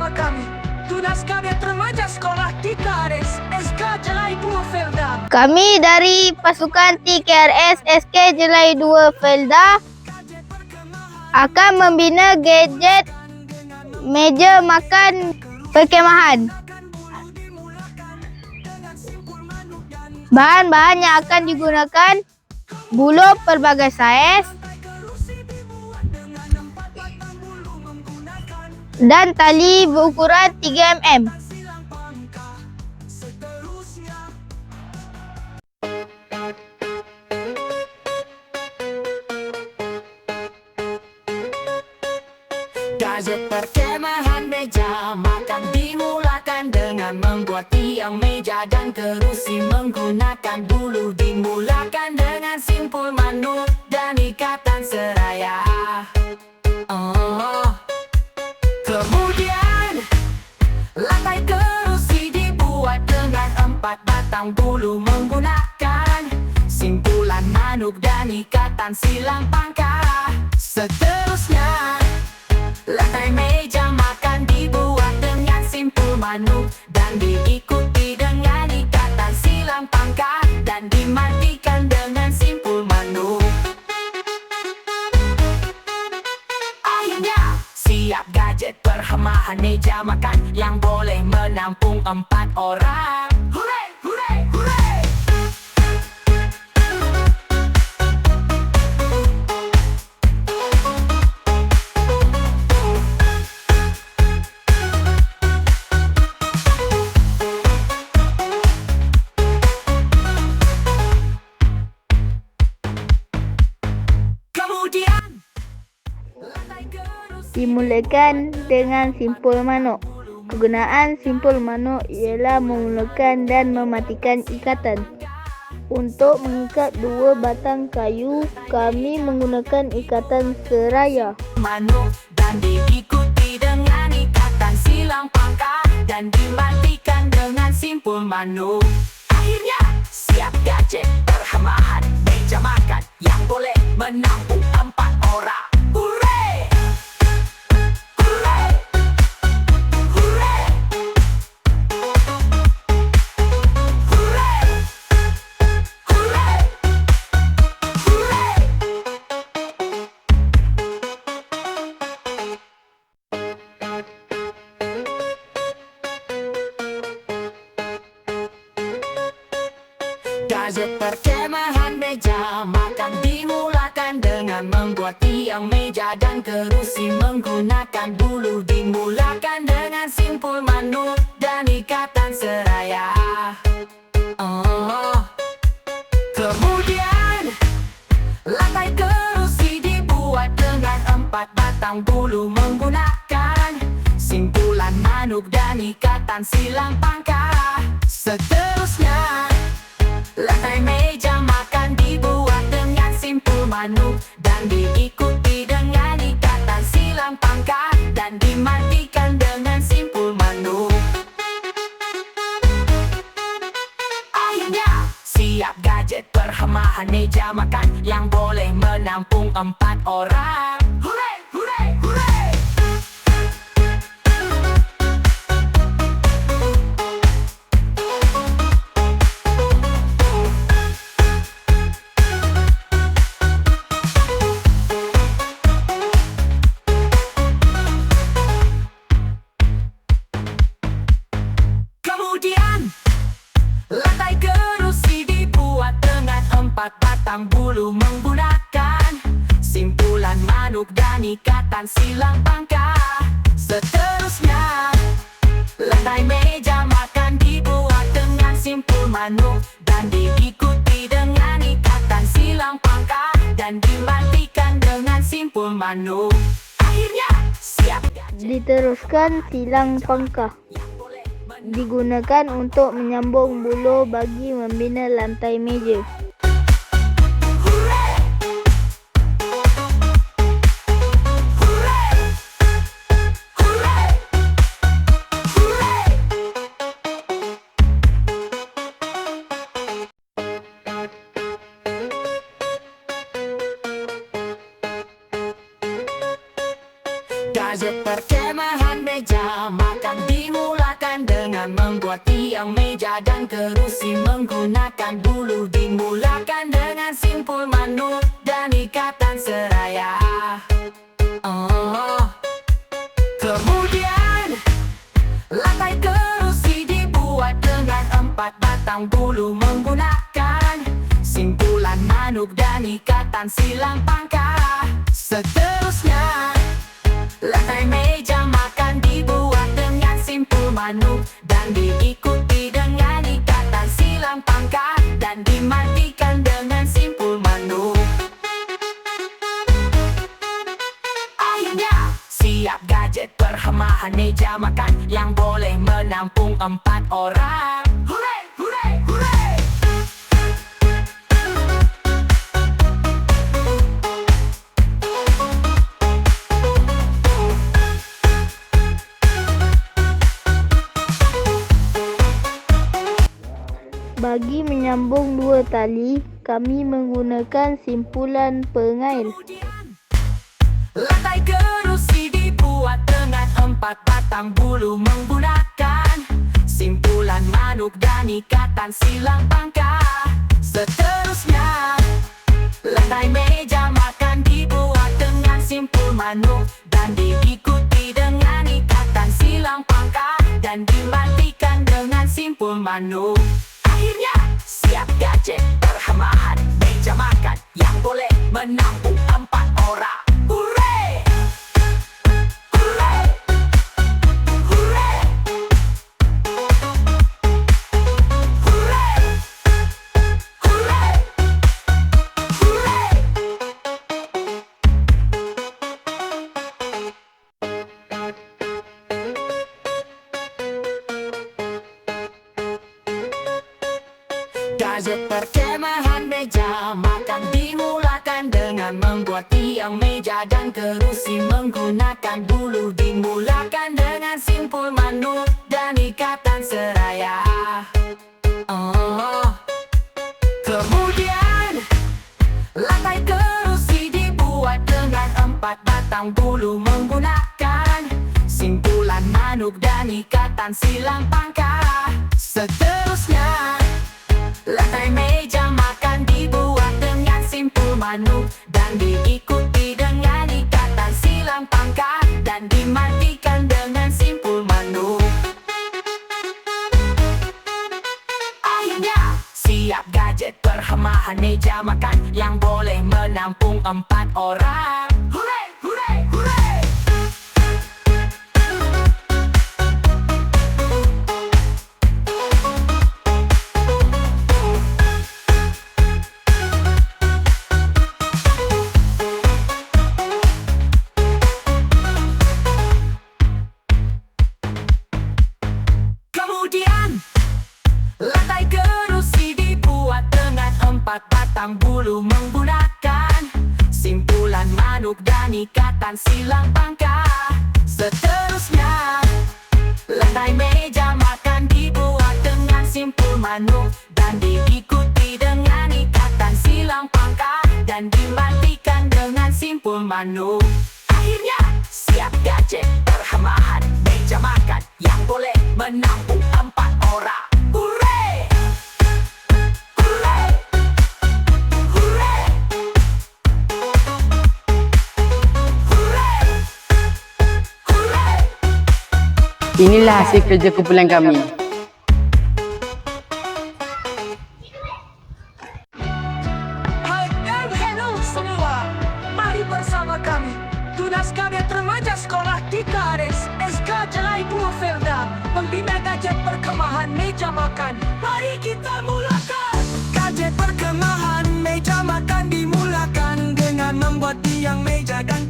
bersama kami. Tunas Kadet Remaja Sekolah TKRS SK Jelai 2 Felda. Kami dari pasukan TKRS SK Jelai 2 Felda akan membina gadget meja makan perkemahan. Bahan-bahan yang akan digunakan buluh pelbagai saiz dan tali berukuran 3 mm. Gadget perkemahan meja makan dimulakan dengan membuat tiang meja dan kerusi menggunakan bulu. Dimulakan dengan simpul manuk dan ikatan seraya. Kemudian lantai kerusi dibuat dengan 4 batang bulu menggunakan simpulan manuk dan ikatan silang pangkah. Seterusnya lantai meja makan dibuat dengan simpul manuk dan diikuti dengan ikatan silang pangkah dan dimatikan dengan simpul manuk. Akhirnya siap gadget perkemahan meja makan yang boleh menampung 4 orang. Hooray! Hooray! Hooray! Dimulakan dengan simpul manuk. Kegunaan simpul manuk ialah memulakan dan mematikan ikatan. Untuk mengikat 2 batang kayu, kami menggunakan ikatan seraya. Manuk dan diikuti dengan ikatan silang pangkah dan dimatikan dengan simpul manuk. Akhirnya siap gadget perkemahan meja makan yang boleh menampung 4 orang. Hooray! Hooray! Hooray! Hooray! Hooray! Hooray! Gadget perkemahan meja makan dimulakan dengan membuat tiang meja dan kerusi menggunakan bulu. Dimulakan dengan simpul manuk dan ikatan seraya. Kemudian lantai kerusi dibuat dengan 4 batang bulu menggunakan simpulan manuk dan ikatan silang pangkah. Seterusnya lantai meja makan dibuat dengan simpul manuk dan diikuti dengan ikatan silang pangkah dan dimatikan dengan simpul manuk. Akhirnya siap gadget perkemahan meja makan yang boleh menampung 4 orang. Hooray! Hooray! Hooray! Kemudian lantai kerusi dibuat dengan 4 batang bulu menggunakan simpulan manuk dan ikatan silang pangkah. Seterusnya lantai meja makan dibuat dengan simpul manuk dan diikuti dengan ikatan silang pangkah dan dimatikan dengan simpul manuk. Akhirnya siap Diteruskan silang pangkah. Digunakan untuk menyambung buluh bagi membina lantai meja. Hooray! Hooray! Hooray! Hooray! Gadget perkemahan meja makan dimulakan dengan membuat tiang meja dan kerusi menggunakan bulu. Dimulakan dengan simpul manut dan ikatan seraya. Kemudian lantai kerusi dibuat dengan 4 batang bulu menggunakan simpulan manuk dan ikatan silang pangkah. Seterusnya lantai meja makan dibuat dengan simpul manuk dan diikuti dengan ikatan silang pangkah dan dimatikan dengan simpul manuk. Akhirnya siap gadget perkemahan meja makan yang boleh menampung 4 orang. Hooray, hooray, hooray! Bagi menyambung dua tali, kami menggunakan simpulan pengail. Lantai kerusi dibuat dengan 4 batang bulu menggunakan simpulan manuk dan ikatan silang pangkah. Seterusnya lantai meja makan dibuat dengan simpul manuk dan diikuti dengan ikatan silang pangkah dan dimatikan dengan simpul manuk. Akhirnya siap gadget perkemahan meja makan yang boleh menampung 4 orang. Hooray! Hooray! Hooray! Hooray! Hooray! Hooray! Gadget perkemahan meja makan dimulakan dengan membuat tiang meja dan kerusi menggunakan bulu. Dimulakan dengan simpul manut dan ikatan seraya. Kemudian lantai kerusi dibuat dengan 4 batang bulu menggunakan simpulan manuk dan ikatan silang pangkah. Seterusnya lantai meja makan dibuat dengan simpul manuk dan diikuti dengan ikatan silang pangkah dan dimatikan dengan simpul manuk. Akhirnya siap gadget perkemahan meja makan yang boleh menampung 4 orang. Hooray! Hooray! Hooray! Kemudian lantai kerusi dibuat dengan 4 batang bulu menggunakan simpulan manuk dan ikatan silang pangkah. Seterusnya lantai meja makan dibuat dengan simpul manuk dan diikuti dengan ikatan silang pangkah dan dimatikan dengan simpul manuk. Akhirnya siap gadget perkemahan meja makan yang boleh menampung 4 orang. Hooray! Hooray! Hooray! Hooray! Hooray! Inilah hasil kerja kumpulan kami. Hai dan hello semua. Mari bersama kami tunas kabinet remaja sekolah Tikares SK Jelai Purwokerto membina gadget perkemahan meja makan. Mari kita mulakan. Gadget perkemahan meja makan dimulakan dengan membuat tiang meja dan